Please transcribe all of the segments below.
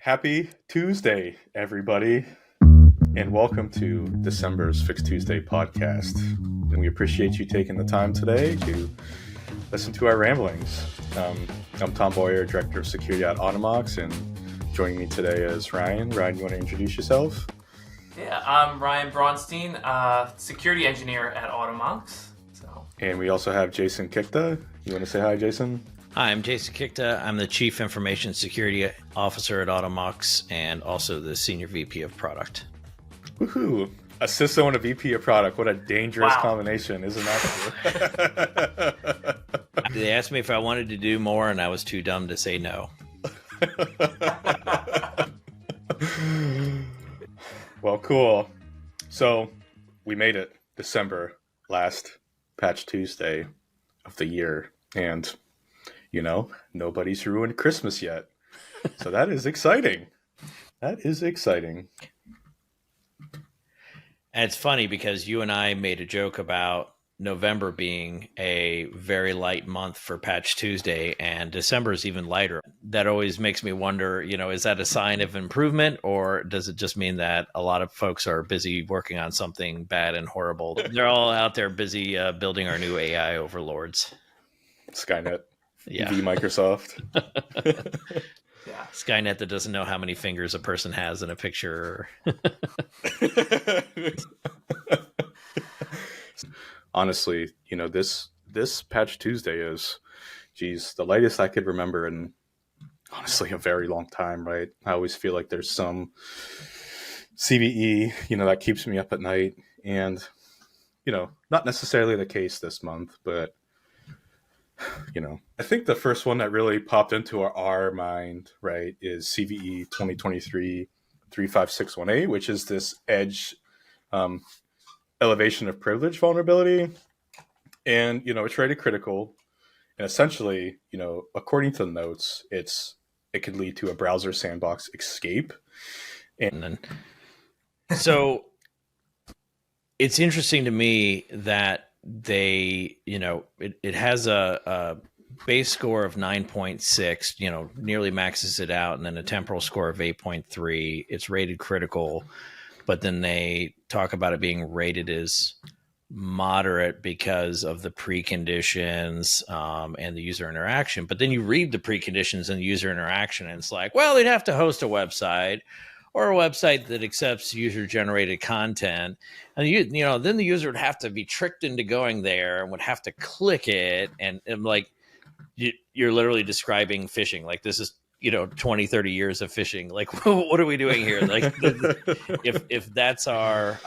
Happy Tuesday, everybody, and welcome to December's Fix Tuesday podcast. And we appreciate you taking the time today to listen to our ramblings. I'm Tom Boyer, Director of Security at Automox, and joining me today is Ryan. Ryan, you want to introduce yourself? Yeah, I'm Ryan Braunstein, Security Engineer at Automox. And we also have Jason Kikta. You want to say hi, Jason? Hi, I'm Jason Kikta. I'm the Chief Information Security Officer at Automox and also the Senior VP of Product. Woohoo! A CISO and a VP of Product. What a dangerous combination, isn't that? They asked me if I wanted to do more, and I was too dumb to say no. Well, cool. So we made it December, last Patch Tuesday of the year, and nobody's ruined Christmas yet. So that is exciting. That is exciting. And it's funny because you and I made a joke about November being a very light month for Patch Tuesday, and December is even lighter. That always makes me wonder, is that a sign of improvement, or does it just mean that a lot of folks are busy working on something bad and horrible? They're all out there busy building our new AI overlords. Skynet. Yeah. V Microsoft. Yeah. Skynet that doesn't know how many fingers a person has in a picture. Honestly, this Patch Tuesday is, the lightest I could remember in, honestly, a very long time, right? I always feel like there's some CVE, that keeps me up at night. And, not necessarily the case this month, but, I think the first one that really popped into our mind, right, is CVE 2023-35618, which is this edge elevation of privilege vulnerability. And, it's rated critical. And essentially, according to the notes, it could lead to a browser sandbox escape. So it's interesting to me that they, it has a base score of 9.6, nearly maxes it out, and then a temporal score of 8.3. It's rated critical, but then they talk about it being rated as moderate because of the preconditions and the user interaction. But then you read the preconditions and the user interaction, and it's like, well, they'd have to host a website or a website that accepts user-generated content. And, then the user would have to be tricked into going there and would have to click it. And like, you're literally describing phishing. Like, this is, 20, 30 years of phishing. Like, what are we doing here? Like, if that's our,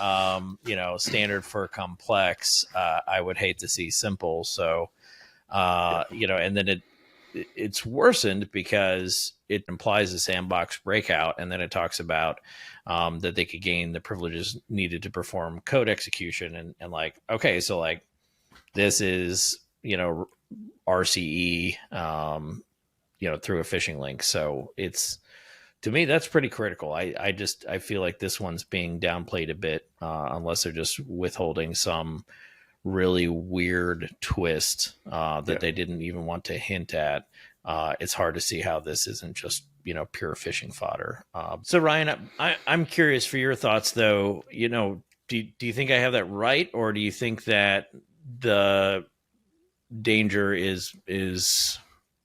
standard for complex, I would hate to see simple. So, and then it's worsened because it implies a sandbox breakout, and then it talks about that they could gain the privileges needed to perform code execution, and like, okay, so like this is RCE through a phishing link. So it's, to me, that's pretty critical. I feel like this one's being downplayed a bit unless they're just withholding some really weird twist that they didn't even want to hint at. It's hard to see how this isn't just pure phishing fodder. So Ryan, I'm curious for your thoughts, though. Do you think I have that right, or do you think that the danger is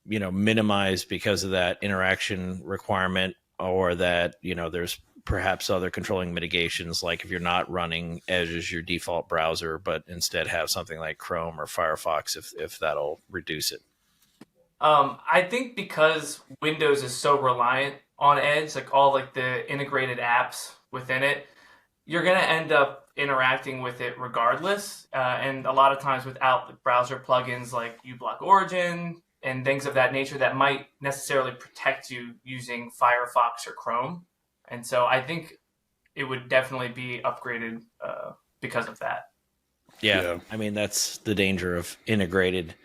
minimized because of that interaction requirement, or that there's perhaps other controlling mitigations, like if you're not running Edge as your default browser, but instead have something like Chrome or Firefox, if that'll reduce it? I think because Windows is so reliant on Edge, like all like the integrated apps within it, you're going to end up interacting with it regardless. And a lot of times without the browser plugins like uBlock Origin and things of that nature that might necessarily protect you using Firefox or Chrome. And so I think it would definitely be upgraded because of that. Yeah. I mean, that's the danger of integrated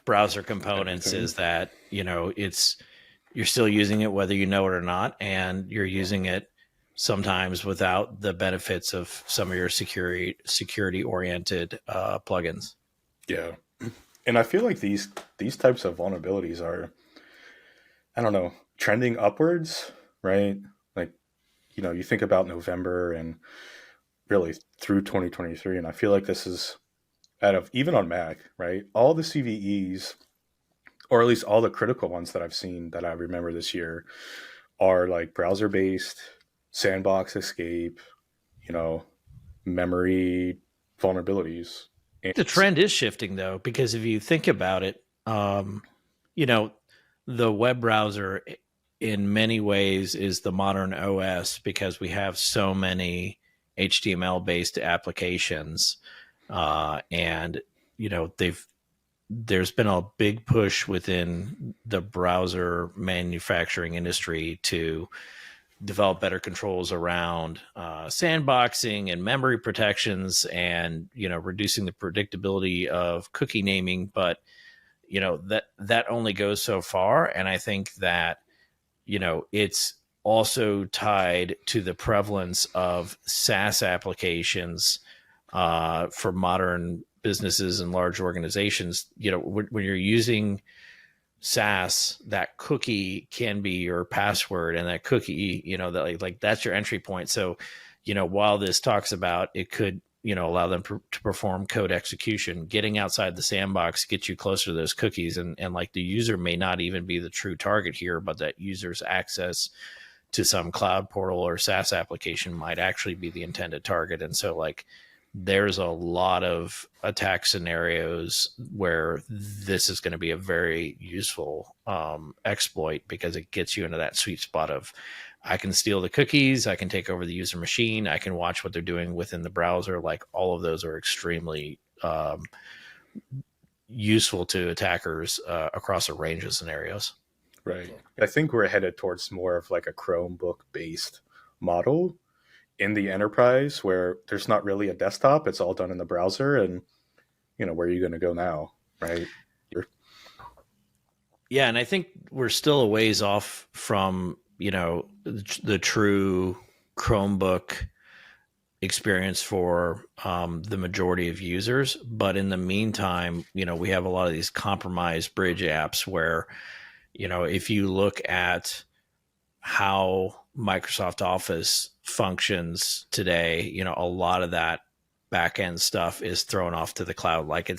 browser components, is that, you're still using it whether you know it or not, and you're using it sometimes without the benefits of some of your security oriented plugins. Yeah. And I feel like these types of vulnerabilities are, I don't know, trending upwards right? Like, you think about November and really through 2023, and I feel like this is out of even on Mac, right? All the CVEs, or at least all the critical ones that I've seen that I remember this year, are like browser based, sandbox escape, you know, memory vulnerabilities. And The trend is shifting though, because if you think about it, you know, the web browser in many ways is the modern OS because we have so many HTML based applications, and there's been a big push within the browser manufacturing industry to develop better controls around sandboxing and memory protections, and reducing the predictability of cookie naming. But that only goes so far, and I think that it's also tied to the prevalence of SaaS applications for modern businesses and large organizations. When you're using SaaS, that cookie can be your password, and that cookie, that like that's your entry point. So, while this talks about it could, allow them to perform code execution, getting outside the sandbox gets you closer to those cookies, and like the user may not even be the true target here, but that user's access to some cloud portal or SaaS application might actually be the intended target. And so, like, there's a lot of attack scenarios where this is going to be a very useful exploit, because it gets you into that sweet spot of, I can steal the cookies, I can take over the user machine, I can watch what they're doing within the browser. Like, all of those are extremely useful to attackers across a range of scenarios. right, I think we're headed towards more of like a Chromebook based model in the enterprise, where there's not really a desktop, it's all done in the browser. And where are you going to go now, right? Yeah, and I think we're still a ways off from the true Chromebook experience for the majority of users. But in the meantime, we have a lot of these compromised bridge apps where if you look at how Microsoft Office functions today, a lot of that back end stuff is thrown off to the cloud. Like,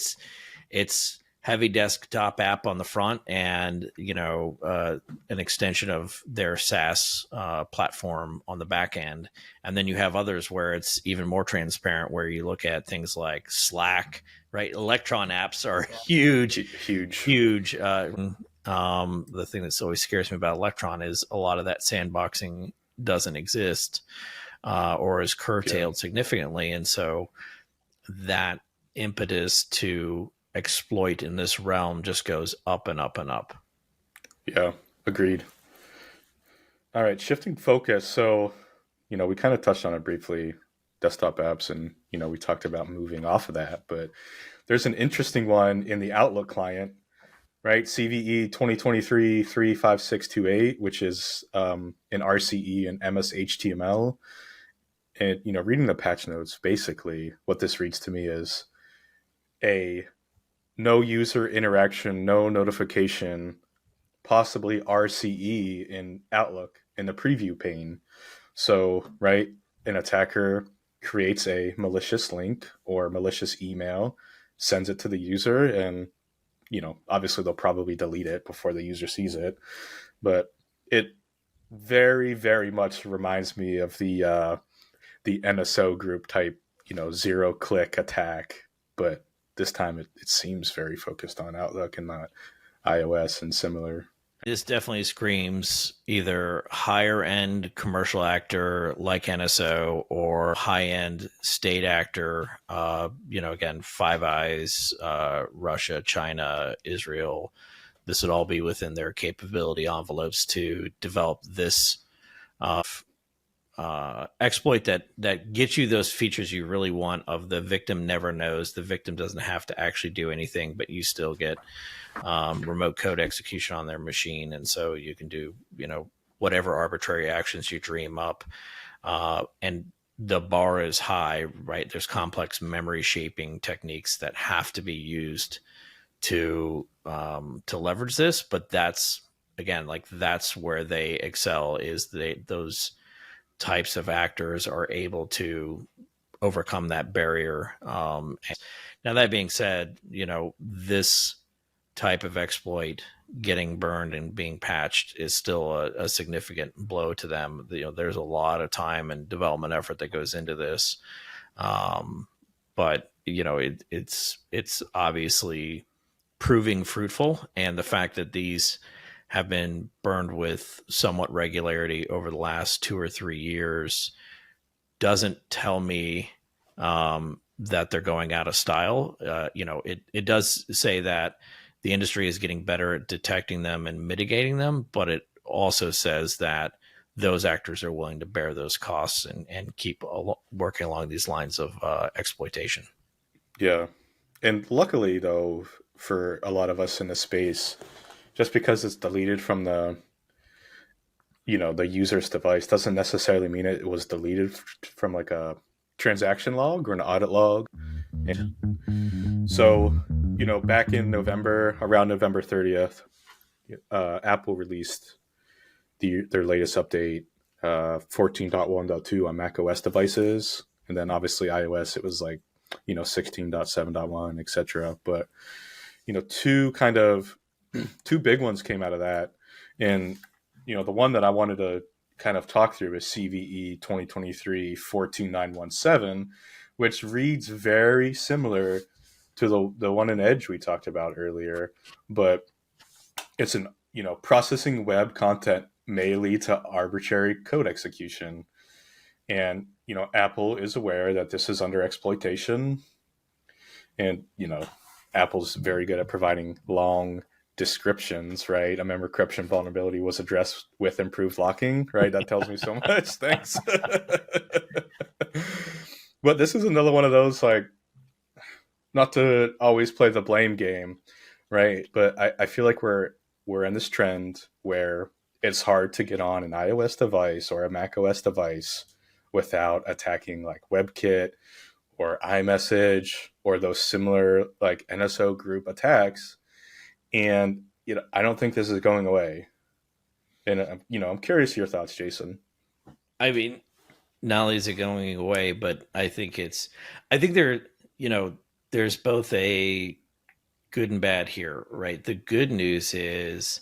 it's heavy desktop app on the front, and an extension of their SaaS platform on the back end. And then you have others where it's even more transparent, where you look at things like Slack, right? Electron apps are huge. The thing that always scares me about Electron is a lot of that sandboxing doesn't exist, or is curtailed significantly. And so that impetus to exploit in this realm just goes up and up and up. Yeah, agreed. All right, shifting focus. So, we kind of touched on it briefly, desktop apps, and, we talked about moving off of that. But there's an interesting one in the Outlook client, right? CVE 2023-35628, which is in RCE and MS HTML. And, reading the patch notes, basically what this reads to me is a no user interaction, no notification, possibly RCE in Outlook in the preview pane. So, right, an attacker creates a malicious link or malicious email, sends it to the user, and obviously they'll probably delete it before the user sees it. But it very, very much reminds me of the NSO group type, zero click attack. But this time it seems very focused on Outlook and not iOS and similar. This definitely screams either higher end commercial actor like NSO, or high end state actor. Again, Five Eyes, Russia, China, Israel. This would all be within their capability envelopes to develop this exploit that gets you those features you really want. Of the victim never knows, the victim doesn't have to actually do anything, but you still get remote code execution on their machine, and so you can do whatever arbitrary actions you dream up, and the bar is high, right? There's complex memory shaping techniques that have to be used to leverage this, but that's again, like that's where they excel, is those types of actors are able to overcome that barrier. Now that being said, this type of exploit getting burned and being patched is still a significant blow to them. There's a lot of time and development effort that goes into this. But it's obviously proving fruitful, and the fact that these have been burned with somewhat regularity over the last 2 or 3 years doesn't tell me that they're going out of style. It does say that the industry is getting better at detecting them and mitigating them, but it also says that those actors are willing to bear those costs and keep working along these lines of exploitation. Yeah. And luckily, though, for a lot of us in the space, just because it's deleted from the user's device doesn't necessarily mean it was deleted from like a transaction log or an audit log. And so, back in November, around November 30th, Apple released their latest update, 14.1.2 on macOS devices. And then obviously iOS, it was like, 16.7.1, etc. But, two big ones came out of that. And, the one that I wanted to kind of talk through is CVE 2023 42917, which reads very similar to the one in Edge we talked about earlier, but it's an processing web content may lead to arbitrary code execution. And Apple is aware that this is under exploitation, and Apple's very good at providing long descriptions, right? A memory corruption vulnerability was addressed with improved locking, right? That tells me so much. Thanks. But this is another one of those, like, not to always play the blame game, right? But I feel like we're in this trend where it's hard to get on an iOS device or a macOS device without attacking like WebKit or iMessage or those similar like NSO group attacks. And I don't think this is going away. And I'm curious your thoughts, Jason. I mean, not only is it going away, but I think there's both a good and bad here, right? The good news is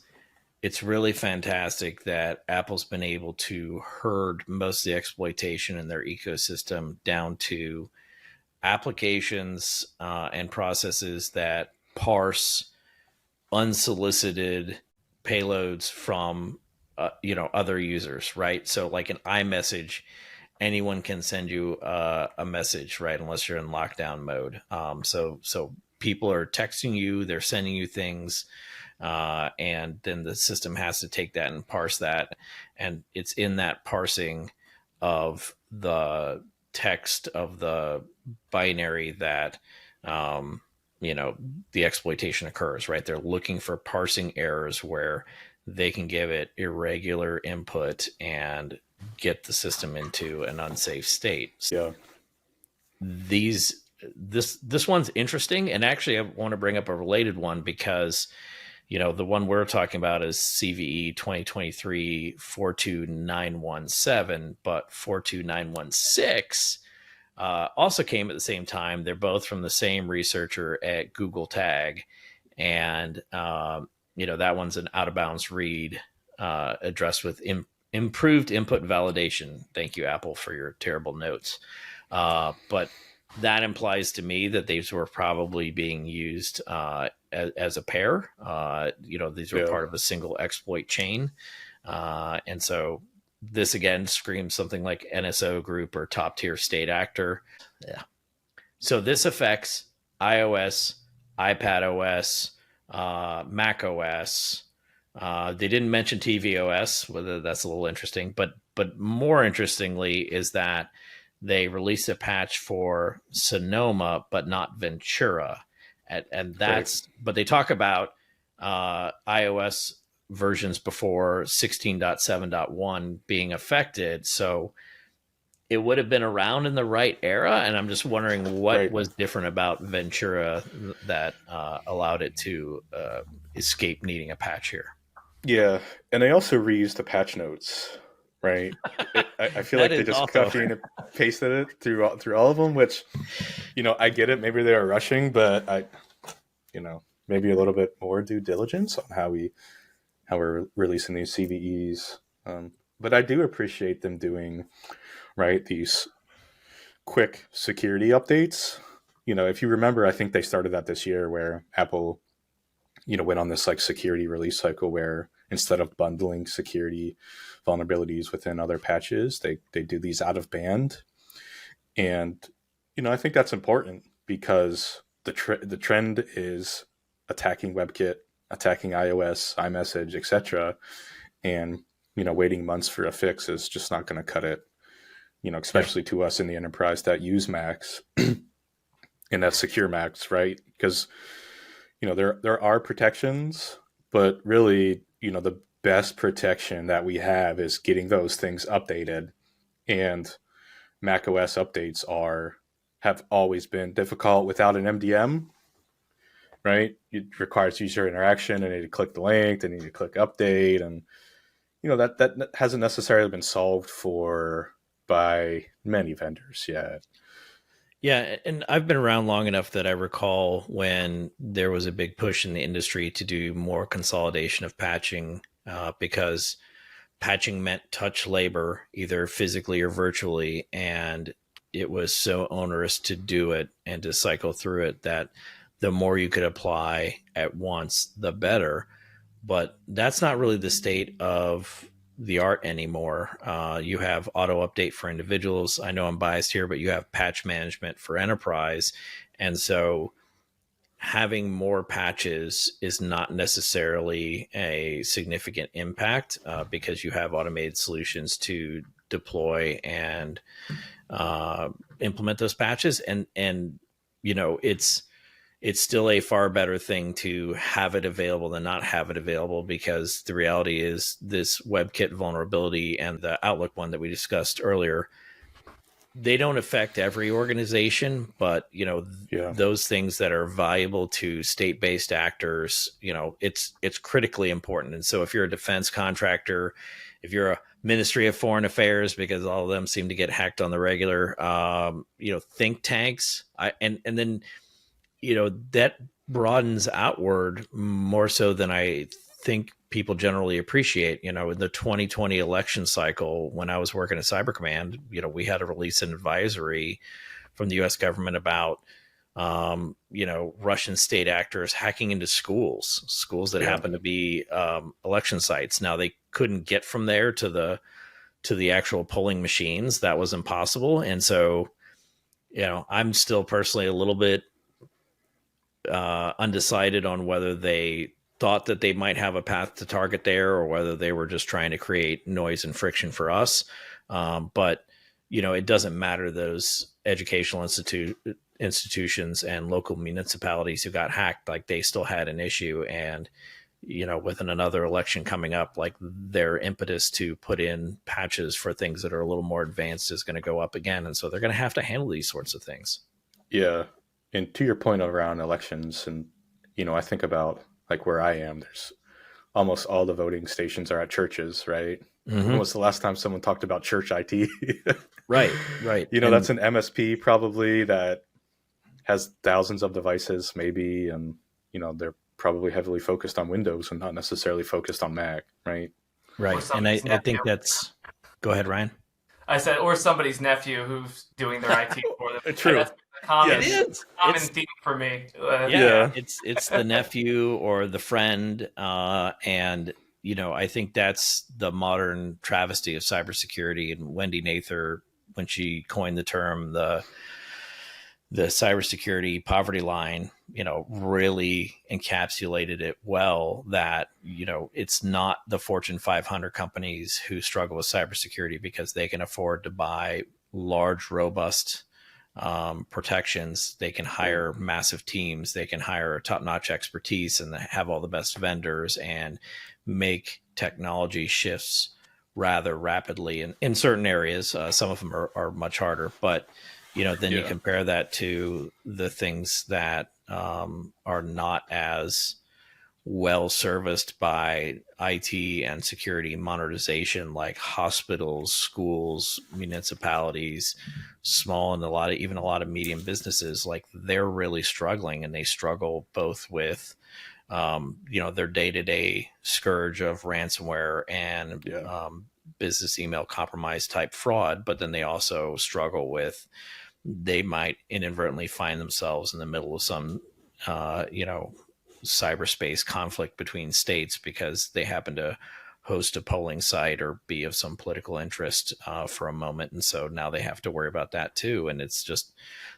it's really fantastic that Apple's been able to herd most of the exploitation in their ecosystem down to applications and processes that parse unsolicited payloads from other users, right? So like an iMessage, anyone can send you a message, right? Unless you're in lockdown mode. So people are texting you, they're sending you things, and then the system has to take that and parse that, and it's in that parsing of the text of the binary that the exploitation occurs, right? They're looking for parsing errors where they can give it irregular input and get the system into an unsafe state. Yeah. This one's interesting, and actually I want to bring up a related one because the one we're talking about is CVE 2023 42917, but 42916 also came at the same time. They're both from the same researcher at Google Tag, and that one's an out of bounds read addressed with improved input validation. Thank you, Apple, for your terrible notes. But that implies to me that these were probably being used as a pair. These were part of a single exploit chain, and so this again screams something like NSO group or top tier state actor. Yeah. So this affects iOS, iPadOS, macOS. They didn't mention tvOS, whether that's a little interesting, but more interestingly is that they released a patch for Sonoma, but not Ventura. And that's, right. But they talk about iOS versions before 16.7.1 being affected. So it would have been around in the right era. And I'm just wondering what was different about Ventura that allowed it to escape needing a patch here. Yeah, and they also reused the patch notes, right? I feel That like they is just also copied and pasted it through all of them, which, I get it. Maybe they were rushing, but maybe a little bit more due diligence on how we're releasing these CVEs. But I do appreciate them doing right these quick security updates. If you remember, I think they started that this year where Apple, went on this like security release cycle where instead of bundling security vulnerabilities within other patches, they do these out of band. And, I think that's important because the trend is attacking WebKit, attacking iOS, iMessage, etc. And, waiting months for a fix is just not going to cut it, yep. especially to us in the enterprise that use Macs and that secure Macs, right? Because, there are protections, but really, the best protection that we have is getting those things updated. And macOS updates have always been difficult without an MDM, right? It requires user interaction. They need to click the link. They need to click update, and that hasn't necessarily been solved for by many vendors yet. Yeah, and I've been around long enough that I recall when there was a big push in the industry to do more consolidation of patching, because patching meant touch labor, either physically or virtually, and it was so onerous to do it and to cycle through it that the more you could apply at once, the better. But that's not really the state of the art anymore. You have auto update for individuals. I know I'm biased here, but you have patch management for enterprise. And so having more patches is not necessarily a significant impact, because you have automated solutions to deploy and implement those patches. And it's still a far better thing to have it available than not have it available, because the reality is this WebKit vulnerability and the Outlook one that we discussed earlier, they don't affect every organization, but Yeah. those things that are valuable to state-based actors, it's critically important. And so if you're a defense contractor, if you're a Ministry of Foreign Affairs, because all of them seem to get hacked on the regular, think tanks, and then that broadens outward more so than I think people generally appreciate. In the 2020 election cycle, when I was working at Cyber Command, we had to release an advisory from the U.S. government about Russian state actors hacking into schools that happen to be election sites. Now they couldn't get from there to the actual polling machines. That was impossible. And so, I'm still personally a little bit undecided on whether they thought that they might have a path to target there or whether they were just trying to create noise and friction for us. But it doesn't matter. Those educational institutions and local municipalities who got hacked, like they still had an issue. And within another election coming up, like their impetus to put in patches for things that are a little more advanced is going to go up again. And so they're going to have to handle these sorts of things. Yeah. And to your point around elections, and, I think about like where I am, there's almost all the voting stations are at churches, right? Mm-hmm. When was the last time someone talked about church IT? Right. That's an MSP probably that has thousands of devices maybe, and, they're probably heavily focused on Windows and not necessarily focused on Mac, right? Right. And I think that's... Go ahead, Ryan. I said, or somebody's nephew who's doing their IT for them. True. That's a common It's theme for me. Yeah. It's the nephew or the friend, and I think that's the modern travesty of cybersecurity. And Wendy Nather, when she coined the term the cybersecurity poverty line, really encapsulated it well, that, it's not the Fortune 500 companies who struggle with cybersecurity because they can afford to buy large, robust protections. They can hire massive teams. They can hire top-notch expertise and have all the best vendors and make technology shifts rather rapidly in certain areas. Some of them are much harder, but then you compare that to the things that are not as well serviced by IT and security monetization, like hospitals, schools, municipalities, small and even a lot of medium businesses, like they're really struggling, and they struggle both with their day-to-day scourge of ransomware and business email compromise type fraud, but then they also struggle with, they might inadvertently find themselves in the middle of some cyberspace conflict between states because they happen to host a polling site or be of some political interest for a moment. And so now they have to worry about that too. And it's just,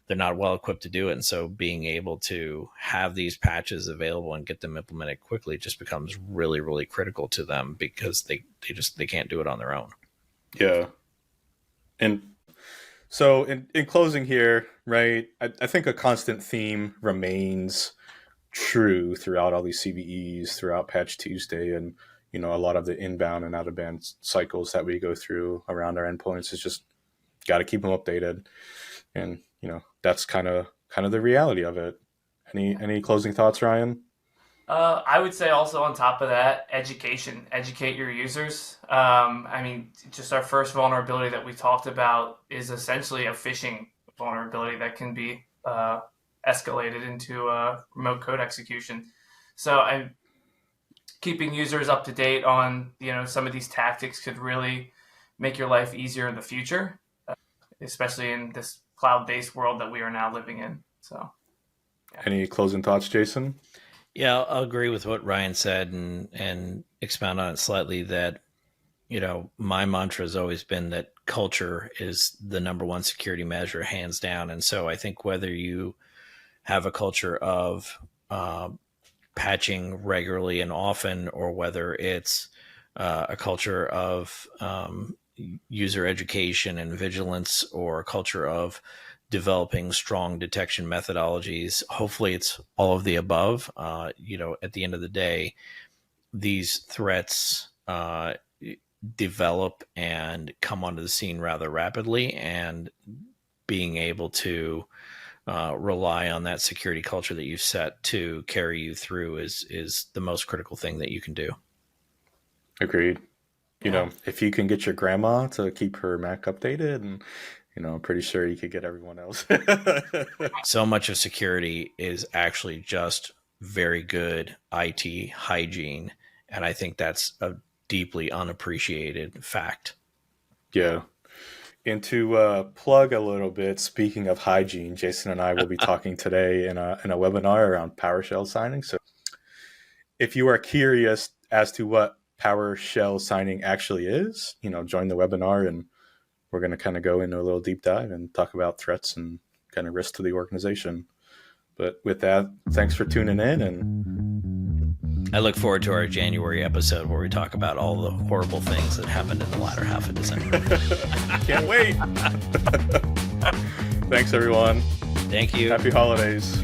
they're not well equipped to do it. And so being able to have these patches available and get them implemented quickly just becomes really, really critical to them, because they can't do it on their own. Yeah. And so in closing here, right, I think a constant theme remains true throughout all these CVEs, throughout Patch Tuesday, and a lot of the inbound and out of band cycles that we go through around our endpoints is just got to keep them updated, and that's kind of the reality of it. Any closing thoughts, Ryan? I would say also on top of that, educate your users. Just our first vulnerability that we talked about is essentially a phishing vulnerability that can be escalated into remote code execution. So keeping users up to date on some of these tactics could really make your life easier in the future, especially in this cloud-based world that we are now living in. So, yeah. Any closing thoughts, Jason? Yeah, I'll agree with what Ryan said and expound on it slightly. That my mantra has always been that culture is the number one security measure, hands down. And so I think whether you have a culture of patching regularly and often, or whether it's a culture of user education and vigilance, or a culture of developing strong detection methodologies, hopefully it's all of the above. At the end of the day, these threats develop and come onto the scene rather rapidly, and being able to rely on that security culture that you've set to carry you through is the most critical thing that you can do. Agreed. If you can get your grandma to keep her Mac updated, and I'm pretty sure you could get everyone else. So much of security is actually just very good IT hygiene, and I think that's a deeply unappreciated fact. Yeah. And to plug a little bit, speaking of hygiene, Jason and I will be talking today in a webinar around PowerShell signing. So if you are curious as to what PowerShell signing actually is, join the webinar, and we're going to kind of go into a little deep dive and talk about threats and kind of risk to the organization. But with that, thanks for tuning in, and I look forward to our January episode where we talk about all the horrible things that happened in the latter half of December. Can't wait. Thanks, everyone. Thank you. Happy holidays.